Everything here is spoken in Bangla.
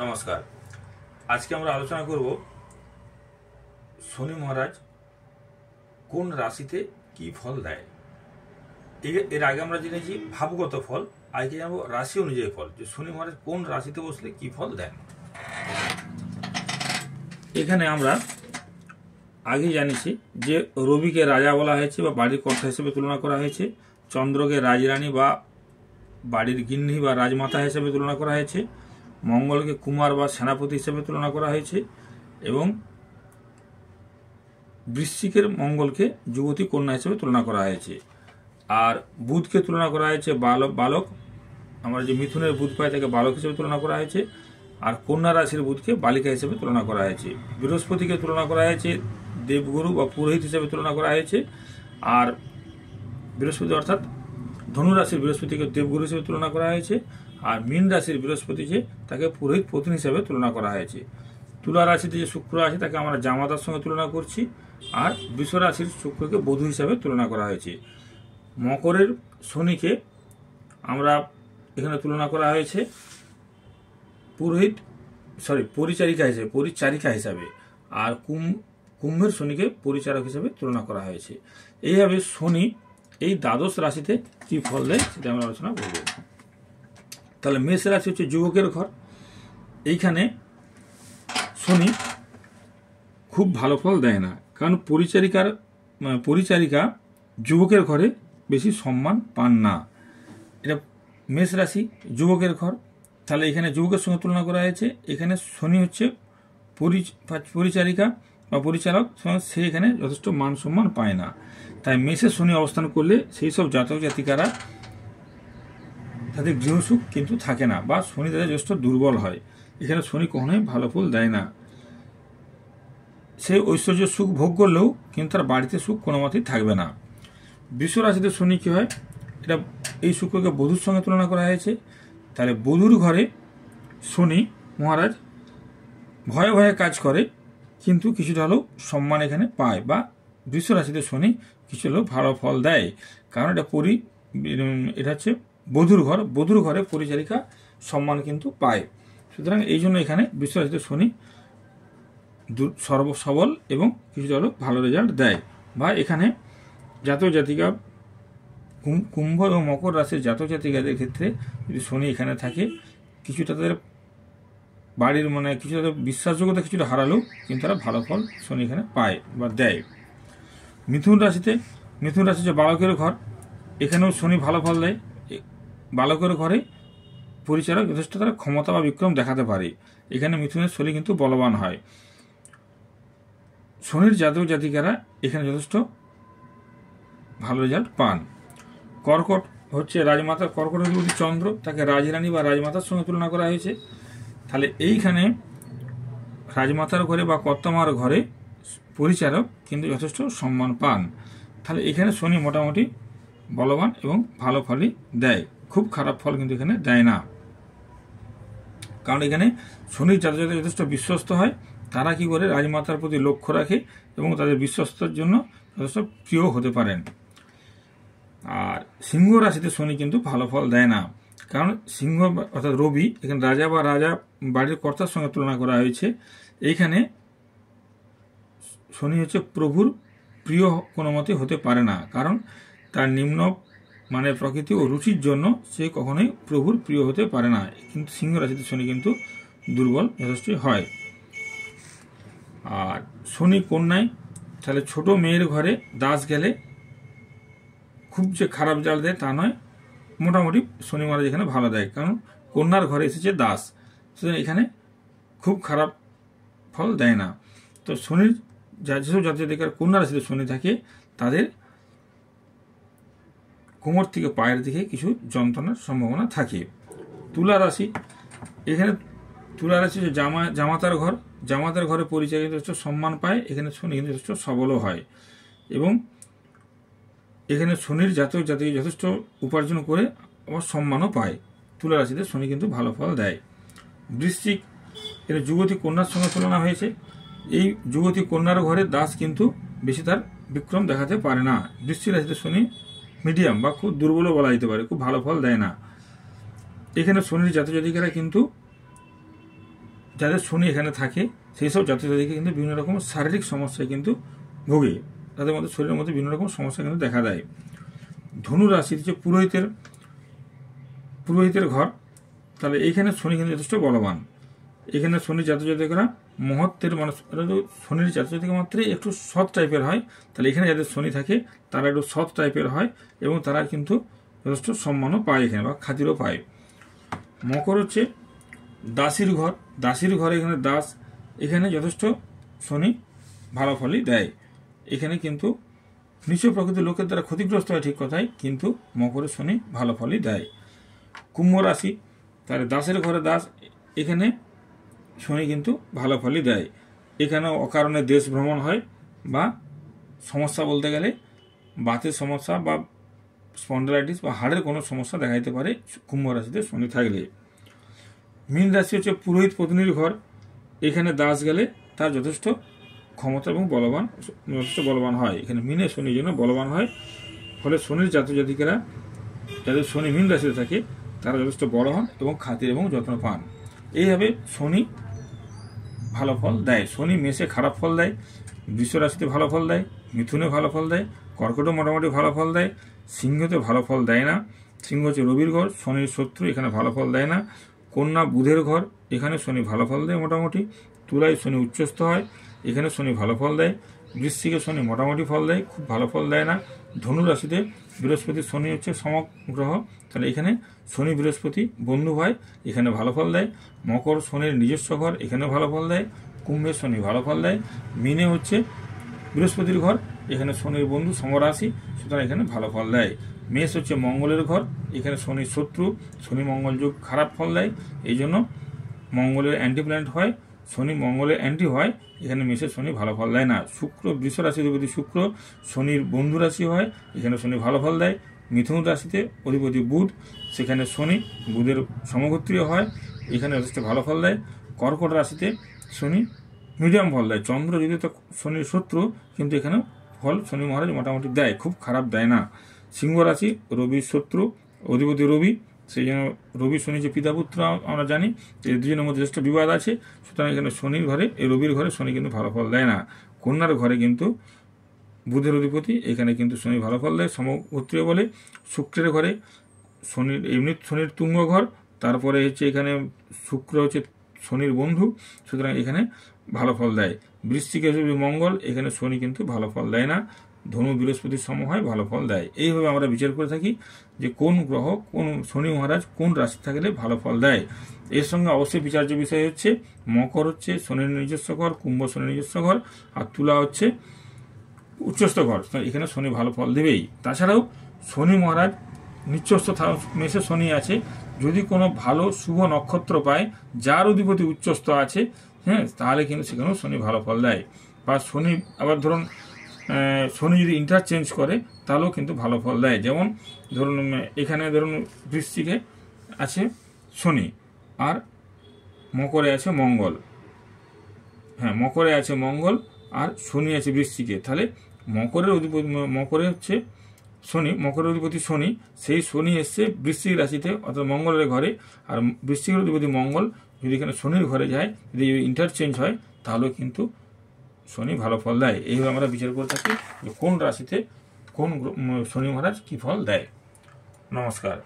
নমস্কার। আজকে আমরা আলোচনা করব শনি মহারাজ কোন রাশিতে কি ফল দেয়। এর আগে আমরা জেনেছি ভাবগত ফল, আজকে জানবো রাশি অনুযায়ী ফল, যে শনি মহারাজ কোন রাশিতে বসলে কি ফল দেন। এখানে আমরা আগে জানিছি যে রবিকে রাজা বলা হয়েছে বা বাড়ির কর্তা হিসেবে তুলনা করা হয়েছে, চন্দ্রকে রাজরানী বা বাড়ির গিন্নি বা রাজমাতা হিসেবে তুলনা করা হয়েছে, মঙ্গলকে কুমার বা সেনাপতি হিসেবে তুলনা করা হয়েছে এবং বৃশ্চিকের মঙ্গলকে যুবতী কন্যা হিসেবে তুলনা করা হয়েছে। আর বুধকে তুলনা করা হয়েছে বালক, আমরা যে মিথুনের বুধ পাই তাকে বালক হিসেবে তুলনা করা হয়েছে, আর কন্যা রাশির বুধকে বালিকা হিসেবে তুলনা করা হয়েছে। বৃহস্পতিকে তুলনা করা হয়েছে দেবগুরু বা পুরোহিত হিসেবে তুলনা করা হয়েছে, আর বৃহস্পতি অর্থাৎ ধনু রাশির বৃহস্পতিকে দেবগুরু হিসেবে তুলনা করা হয়েছে, আর মীন রাশির বৃহস্পতিকে তাকে পুরোহিত পত্নী হিসেবে তুলনা করা হয়েছে। তুলা রাশিতে যে শুক্র আছে তাকে আমরা জামাতার সঙ্গে তুলনা করছি, আর বৃষ রাশির শুক্রকে বধূ হিসাবে তুলনা করা হয়েছে। মকরের শনিকে আমরা এখানে তুলনা করা হয়েছে পরিচারিকা হিসাবে, আর কুম্ভের শনিকে পরিচারক হিসাবে তুলনা করা হয়েছে। এইভাবে শনি এই দ্বাদশ রাশিতে কি ফল দেয় সেটা আমরা আলোচনা করব। তাহলে মেষ রাশি হচ্ছে যুবকের ঘর। এইখানে শনি খুব ভালো ফল দেয় না, কারণ পরিচারিকা যুবকের ঘরে বেশি সম্মান পান না। এটা মেষ রাশি যুবকের ঘর, তাহলে এখানে যুবকের সঙ্গে তুলনা করা হয়েছে। এখানে শনি হচ্ছে পরিচারিকা বা পরিচালক, সে এখানে যথেষ্ট মান সম্মান পায় না। তাই মেষে শনি অবস্থান করলে সেই সব জাতক জাতিকারা তাদের গৃহসুখ কিন্তু থাকে না, বা শনি তাদের যথেষ্ট দুর্বল হয়। এখানে শনি কখনোই ভালো ফল দেয় না। সে ঐশ্বর্য সুখ ভোগ করলেও কিন্তু তার বাড়িতে সুখ কোনো মতেই থাকবে না। বৃষ রাশিতে শনি কি হয়, এটা এই শুক্রকে বধূর সঙ্গে তুলনা করা হয়েছে। তাহলে বধূর ঘরে শনি মহারাজ ভয়ে ভয়ে কাজ করে, কিন্তু কিছুটা হলেও সম্মান এখানে পায়, বা বৃষ রাশিতে শনি কিছু হলেও ভালো ফল দেয়, কারণ এটা হচ্ছে বধূর ঘরে পরিচারিকা সম্মান কিন্তু পায়। সুতরাং এই জন্য এখানে বৃষ রাশিতে শনি সর্বসবল এবং কিছুটা হলেও ভালো রেজাল্ট দেয়। বা এখানে জাতক জাতিকা কুম্ভ এবং মকর রাশির জাতক জাতিকাদের ক্ষেত্রে যদি শনি এখানে থাকে, কিছুটা তাদের বাড়ির কিছুটা বিশ্বাসযোগ্যতা কিছুটা হারালেও কিন্তু তারা ভালো ফল শনি এখানে পায় বা দেয়। মিথুন রাশি যে বালকের ঘর, এখানেও শনি ভালো ফল দেয়। বালকের ঘরে পরিচালক যথেষ্ট তারা ক্ষমতা বা বিক্রম দেখাতে পারে। এখানে মিথুনের শনি কিন্তু বলবান হয়। শনির জাতক জাতিকারা এখানে যথেষ্ট ভালো রেজাল্ট পান। কর্কট হচ্ছে রাজমাতার, কর্কটের অধিপতি চন্দ্র, তাকে রাজরানী বা রাজমাতার সঙ্গে তুলনা করা হয়েছে। তাহলে এইখানে রাজমাতার ঘরে বা কর্তামার ঘরে পরিচারক কিন্তু যথেষ্ট সম্মান পান। তাহলে এখানে শনি মোটামুটি বলবান এবং ভালো ফলই দেয়, খুব খারাপ ফল কিন্তু এখানে দেয় না। কারণ এখানে শনির জাতক জাতিকা যথেষ্ট বিশ্বস্ত হয়, তারা কি করে রাজমাতার প্রতি লক্ষ্য রাখে এবং তাদের বিশ্বস্ততার জন্য যথেষ্ট প্রিয় হতে পারেন। আর সিংহ রাশিতে শনি কিন্তু ভালো ফল দেয় না, কারণ সিংহ অর্থাৎ রবি এখানে রাজা বা রাজা বাড়ির কর্তার সঙ্গে তুলনা করা হয়েছে। এইখানে শনি হচ্ছে প্রভুর প্রিয় কোনো মতে হতে পারে না, কারণ তার নিম্ন প্রকৃতি ও রুচির জন্য সে কখনোই প্রভুর প্রিয় হতে পারে না। কিন্তু সিংহ রাশিতে শনি কিন্তু দুর্বল যথেষ্ট হয়। আর শনি কন্যায়, তাহলে ছোট মেয়ের ঘরে দাস গেলে খুব যে খারাপ জাল দেয় তা নয়, মোটামুটি শনি মহারাজ এখানে ভালো দেয়, কারণ কন্যার ঘরে এসেছে দাস, সুতরাং এখানে খুব খারাপ ফল দেয় না। তো শনির যেসব জাতক জাতিকার কন্যা রাশিতে শনি থাকে তাদের কোমর থেকে পায়ের দিকে কিছু যন্ত্রণার সম্ভাবনা থাকে। তুলা রাশি, এখানে তুলা রাশি হচ্ছে জামাতার ঘরে পরিচয় যথেষ্ট সম্মান পায়। এখানে শনি কিন্তু যথেষ্ট সবলও হয় এবং এখানে শনির জাতক জাতিকে যথেষ্ট উপার্জন করে আবার সম্মানও পায়। তুলা রাশিতে শনি কিন্তু ভালো ফল দেয়। বৃশ্চিক, এর যুবতী কন্যার সঙ্গে তুলনা হয়েছে। এই যুবতী কন্যার ঘরে দাস কিন্তু বেশি তার বিক্রম দেখাতে পারে না। বৃশ্চিক রাশিতে শনি মিডিয়াম বা খুব দুর্বলও বলা যেতে পারে, খুব ভালো ফল দেয় না। এখানে শনির জাতক জাতিকারা কিন্তু যাদের শনি এখানে থাকে সেই সব জাতক জাতিকে কিন্তু বিভিন্ন রকম শারীরিক সমস্যায় কিন্তু ভোগে, তাদের মধ্যে শরীরের মধ্যে বিভিন্ন রকম সমস্যা কিন্তু দেখা দেয়। ধনু রাশি হচ্ছে পুরোহিতের ঘর, তাহলে এইখানে শনি কিন্তু যথেষ্ট বলবান। এখানে শনি জাতক জাতিকরা মহত্বের মানুষ, শনির জাতক জাতিকা মাত্রই একটু সৎ টাইপের হয়, তাহলে এখানে যাদের শনি থাকে তারা একটু সৎ টাইপের হয় এবং তারা কিন্তু যথেষ্ট সম্মানও পায় এখানে বা খাতিরও পায়। মকর হচ্ছে দাসীর ঘর, দাসীর ঘরে এখানে দাস, এখানে যথেষ্ট শনি ভালো ফলই দেয়। এখানে কিন্তু নিঃস্ব প্রকৃতির লোকের দ্বারা ক্ষতিগ্রস্ত হয় ঠিক কথাই, কিন্তু মকরের শনি ভালো ফলই দেয়। কুম্ভ রাশি, তাহলে দাসের ঘরে দাস, এখানে শনি কিন্তু ভালো ফলই দেয়। এখানেও অকারণে দেশ ভ্রমণ হয় বা সমস্যা বলতে গেলে বাতের সমস্যা বা স্পন্ডালাইটিস বা হাড়ের কোনো সমস্যা দেখা যেতে পারে কুম্ভ রাশিতে শনি থাকলে। মীন রাশি হচ্ছে পুরোহিত পত্নীর ঘর, এখানে দাস গেলে তার যথেষ্ট ক্ষমতা এবং যথেষ্ট বলবান হয়। এখানে মীনে শনির জন্য বলবান হয়, ফলে শনির জাতক জাতিকেরা যাদের শনি মীন রাশিতে থাকে তারা যথেষ্ট বড় হন এবং খাতির এবং যত্ন পান। এইভাবে শনি ভালো ফল দেয়। শনি মেষে খারাপ ফল দেয়, বৃষ রাশিতে ভালো ফল দেয়, মিথুনে ভালো ফল দেয়, কর্কটে মোটামুটি ভালো ফল দেয়, সিংহতে ভালো ফল দেয় না। সিংহ হচ্ছে রবির ঘর, শনির শত্রু, এখানে ভালো ফল দেয় না। কন্যা বুধের ঘর, এখানে শনি ভালো ফল দেয় মোটামুটি। তুলায় শনি উচ্চস্থ হয়, এখানে শনি ভালো ফল দেয়। বৃশ্চিকে শনি মোটামুটি ফল দেয়, খুব ভালো ফল দেয় না। ধনু রাশিতে বৃহস্পতি শনি হচ্ছে সমগ্রহ, তাহলে এখানে শনি বৃহস্পতি বন্ধু হয়, এখানে ভালো ফল দেয়। মকর শনির নিজস্ব ঘর, এখানে ভালো ফল দেয়। কুম্ভে শনি ভালো ফল দেয়। মিনে হচ্ছে বৃহস্পতির ঘর, এখানে শনির বন্ধু সমরাশি, সুতরাং এখানে ভালো ফল দেয়। মেষ হচ্ছে মঙ্গলের ঘর, এখানে শনির শত্রু, শনি মঙ্গল যোগ খারাপ ফল দেয়, এই জন্য মঙ্গলের অ্যান্টি প্ল্যানেট হয়, শনি মঙ্গলের অ্যান্টি হয়, এখানে মেষের শনি ভালো ফল দেয় না। শুক্র বৃষ রাশির অধিপতি শুক্র শনির বন্ধু রাশি হয়, এখানে শনি ভালো ফল দেয়। মিথুন রাশিতে অধিপতি বুধ, সেখানে শনি বুধের সমগোত্রীয় হয়, এখানে যথেষ্ট ভালো ফল দেয়। কর্কট রাশিতে শনি মিডিয়াম ফল দেয়, চন্দ্র যদি তো শনির শত্রু, কিন্তু এখানে ফল শনি মহারাজ মোটামুটি দেয়, খুব খারাপ দেয় না। সিংহ রাশি রবির শত্রু, অধিপতি রবি, সেই জন্য রবি শনি যে পিতা পুত্র আমরা জানি যে দুজনের মধ্যে যথেষ্ট বিবাদ আছে, সুতরাং এখানে শনির ঘরে এই রবির ঘরে শনি কিন্তু ভালো ফল দেয় না। কন্যার ঘরে কিন্তু বুধের অধিপতি, এখানে কিন্তু শনি ভালো ফল দেয় সমগোত্রীয় বলে। শুক্রের ঘরে শনির এমনি শনির তুঙ্গ ঘর, তারপরে হচ্ছে এখানে শুক্র হচ্ছে শনির বন্ধু, সুতরাং এখানে ভালো ফল দেয়। বৃশ্চিকে মঙ্গল, এখানে শনি কিন্তু ভালো ফল দেয় না। ধনু বৃহস্পতির সম হয়, ভালো ফল দেয়। এইভাবে আমরা বিচার করে থাকি যে কোন গ্রহ কোন শনি মহারাজ কোন রাশি থাকলে ভালো ফল দেয়। এর সঙ্গে অবশ্যই বিচার্য বিষয় হচ্ছে মকর হচ্ছে শনির নিজস্ব ঘর, কুম্ভ শনির নিজস্ব ঘর, আর তুলা হচ্ছে উচ্চস্থ ঘর, এখানে শনি ভালো ফল দেবেই। তাছাড়াও শনি মহারাজ নিচস্থ মেষে শনি আছে, যদি কোনো ভালো শুভ নক্ষত্র পায় যার অধিপতি উচ্চস্থ আছে, হ্যাঁ, তাহলে কিন্তু সেখানেও শনি ভালো ফল দেয়। বা শনি আবার ধরুন শনি যদি ইন্টারচেঞ্জ করে তাহলেও কিন্তু ভালো ফল দেয়। যেমন ধরুন এখানে ধরুন বৃশ্চিকে আছে শনি আর মকরে আছে মঙ্গল, হ্যাঁ মকরে আছে মঙ্গল আর শনি আছে বৃশ্চিকে, তাহলে মকরে হচ্ছে শনি, মকরের অধিপতি শনি, সেই শনি এসছে বৃশ্চিক রাশিতে অর্থাৎ মঙ্গলের ঘরে, আর বৃশ্চিকের অধিপতি মঙ্গল যদি এখানে শনির ঘরে যায়, যদি ইন্টারচেঞ্জ হয় তাহলেও কিন্তু শনি ভালো ফল দেয়। এইভাবে আমরা বিচার করে থাকি যে কোন রাশিতে কোন শনি মহারাজ কি ফল দেয়। নমস্কার।